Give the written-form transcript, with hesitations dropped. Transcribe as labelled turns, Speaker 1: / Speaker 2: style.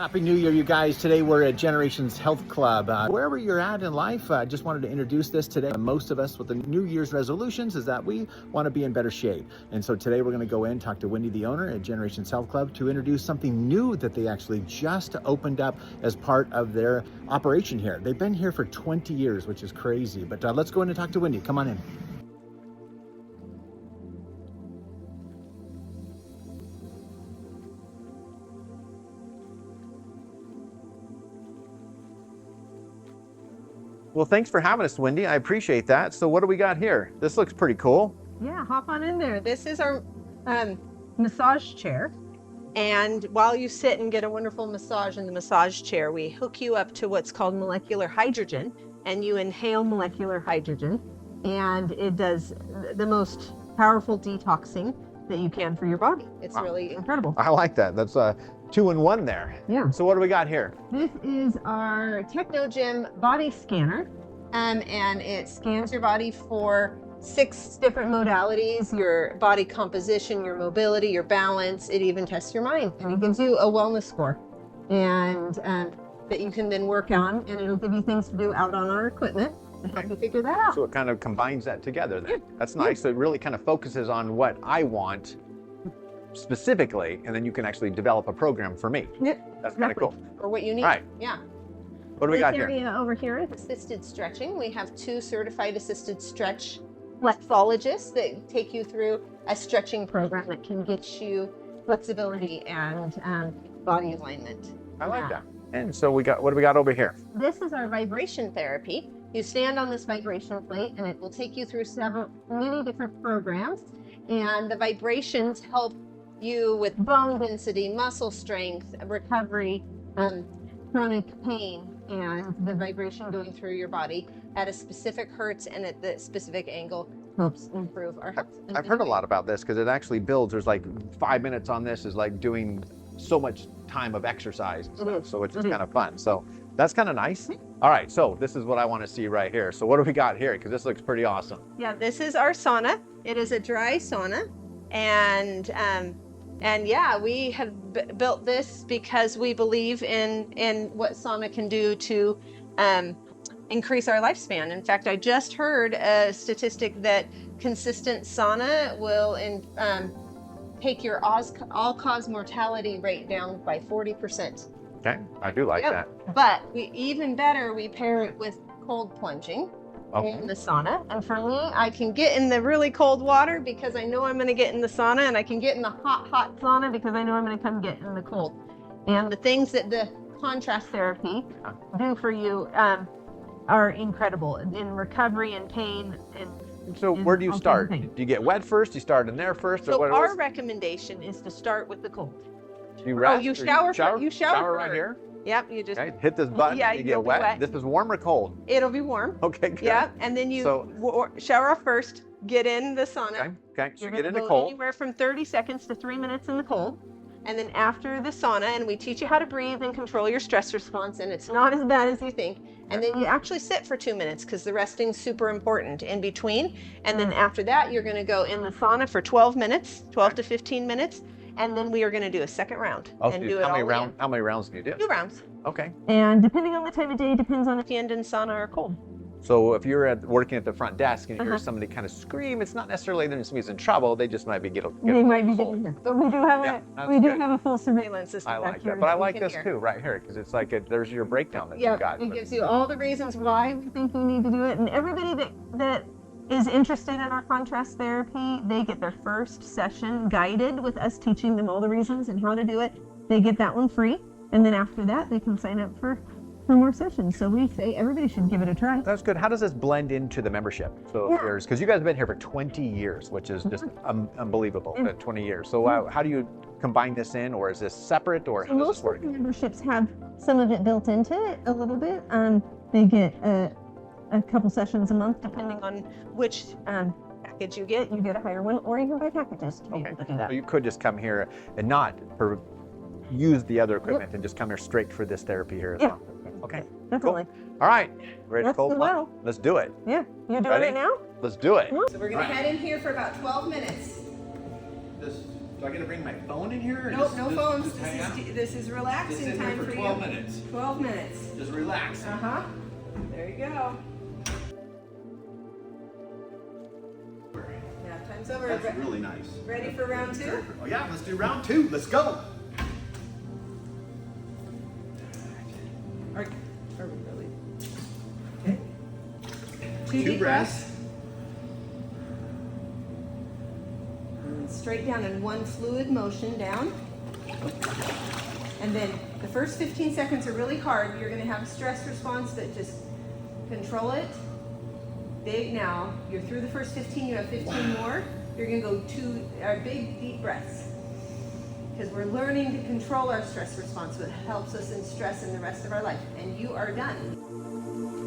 Speaker 1: Happy New Year, you guys. Today we're at Generations Health Club. Wherever you're at in life, I just wanted to introduce this today. Most of us with the New Year's resolutions is that we want to be in better shape. And so today we're going to go in, talk to Wendy, the owner at Generations Health Club, to introduce something new that they actually just opened up as part of their operation here. They've been here for 20 years, which is crazy. But let's go in and talk to Wendy. Come on in. Well, thanks for having us, Wendy. I appreciate that. So what do we got here? This looks pretty cool.
Speaker 2: Yeah, hop on in there. This is our massage chair. And while you sit and get a wonderful massage in the massage chair, we hook you up to what's called molecular hydrogen, and you inhale molecular hydrogen, and it does the most powerful detoxing that you can for your body. It's really incredible.
Speaker 1: I like that. That's 2-in-1 there.
Speaker 2: Yeah.
Speaker 1: So what do we got here?
Speaker 2: This is our TechnoGym body scanner, and it scans your body for 6 different modalities: your body composition, your mobility, your balance. It even tests your mind, and it gives you a wellness score, and that you can then work on, and it'll give you things to do out on our equipment to help you figure that out.
Speaker 1: So it kind of combines that together then. Yeah. That's nice. So it really kind of focuses on what I want specifically, and then you can actually develop a program for me.
Speaker 2: Yep.
Speaker 1: That's kind of cool.
Speaker 2: Or what you need.
Speaker 1: Right.
Speaker 2: Yeah.
Speaker 1: What do we got
Speaker 2: here? This
Speaker 1: here?
Speaker 2: area over here is assisted stretching. We have 2 certified assisted stretch flexologists that take you through a stretching program that can get you flexibility and body alignment.
Speaker 1: I like that. And so what do we got over here?
Speaker 2: This is our vibration therapy. You stand on this vibration plate, and it will take you through many different programs. And the vibrations help you with bone density, muscle strength, recovery, chronic pain, and the vibration going through your body at a specific hertz and at the specific angle helps improve our health.
Speaker 1: I've heard a lot about this because it actually builds. There's like 5 minutes on this is like doing so much time of exercise and stuff. So it's just kind of fun. So that's kind of nice. All right, so this is what I want to see right here. So what do we got here? Because this looks pretty awesome.
Speaker 2: Yeah, this is our sauna. It is a dry sauna, and yeah, we have built this because we believe in what sauna can do to increase our lifespan. In fact, I just heard a statistic that consistent sauna will take your all-cause mortality rate down by 40%.
Speaker 1: Okay, I do like that.
Speaker 2: But even better, we pair it with cold plunging. In the sauna. And for me, I can get in the really cold water because I know I'm going to get in the sauna, and I can get in the hot sauna because I know I'm going to come get in the cold. And the things that the contrast therapy do for you are incredible in recovery and pain.
Speaker 1: So where do you start? Do you get wet first? Do you start in there first?
Speaker 2: So our recommendation is to start with the cold.
Speaker 1: You rest,
Speaker 2: you shower
Speaker 1: right here?
Speaker 2: Yep, you just
Speaker 1: hit this button, you get wet. This is warm or cold?
Speaker 2: It'll be warm.
Speaker 1: Okay, good.
Speaker 2: Yeah, and then you shower off first, get in the sauna.
Speaker 1: Okay, so
Speaker 2: You're
Speaker 1: get in the
Speaker 2: go
Speaker 1: cold.
Speaker 2: Anywhere from 30 seconds to 3 minutes in the cold. And then after the sauna, and we teach you how to breathe and control your stress response, and it's not as bad as you think. And then you actually sit for 2 minutes because the resting's super important in between. And then after that, you're going to go in the sauna for 12 minutes, 12 to 15 minutes. And then we are going to do a second round.
Speaker 1: How many rounds can you do?
Speaker 2: 2 rounds.
Speaker 1: Okay.
Speaker 2: And depending on the time of day, depends on if you end in sauna or cold.
Speaker 1: So if you're working at the front desk and you hear somebody kind of scream, it's not necessarily that somebody's in trouble. They just might be getting cold.
Speaker 2: But we do have a full surveillance system.
Speaker 1: I like that. But I like this too, right here, because it's like there's your breakdown that you've got.
Speaker 2: It gives you all the reasons why we think you need to do it, and everybody that is interested in our contrast therapy, they get their first session guided with us teaching them all the reasons and how to do it. They get that one free, and then after that, they can sign up for more sessions. So we say everybody should give it a try.
Speaker 1: That's good. How does this blend into the membership? So because you guys have been here for 20 years, which is just unbelievable. 20 years. So how do you combine this in, or is this separate, or how does this work?
Speaker 2: Most of the memberships have some of it built into it a little bit. They get a couple sessions a month, depending on which package you get. You get a higher one, or you can buy packages to be able to do that.
Speaker 1: So you could just come here and not use the other equipment and just come here straight for this therapy here as well. Okay.
Speaker 2: Definitely.
Speaker 1: Cool. All right. Ready to cold plunge? Let's do it.
Speaker 2: Yeah. You doing it now?
Speaker 1: Let's do it.
Speaker 2: So we're going to head in here for about 12 minutes.
Speaker 1: Just Do I get to bring my phone in here? Or
Speaker 2: Nope,
Speaker 1: just-
Speaker 2: no
Speaker 1: just-
Speaker 2: phones.
Speaker 1: just hang out?
Speaker 2: This is relaxing
Speaker 1: Just sit here
Speaker 2: time
Speaker 1: for
Speaker 2: for
Speaker 1: 12
Speaker 2: you.
Speaker 1: minutes.
Speaker 2: 12 minutes.
Speaker 1: Just relax.
Speaker 2: Uh-huh. There you go. Now time's over.
Speaker 1: That's really nice.
Speaker 2: Ready for round two?
Speaker 1: Oh yeah, let's do round two. Let's go.
Speaker 2: Are we really? Okay. Two deep breaths. And straight down in one fluid motion down. And then the first 15 seconds are really hard. You're going to have a stress response, but just control it. Big now. You're through the first 15. You have 15 more. You're going to go two big deep breaths. Because we're learning to control our stress response, so it helps us in stress in the rest of our life. And you are done.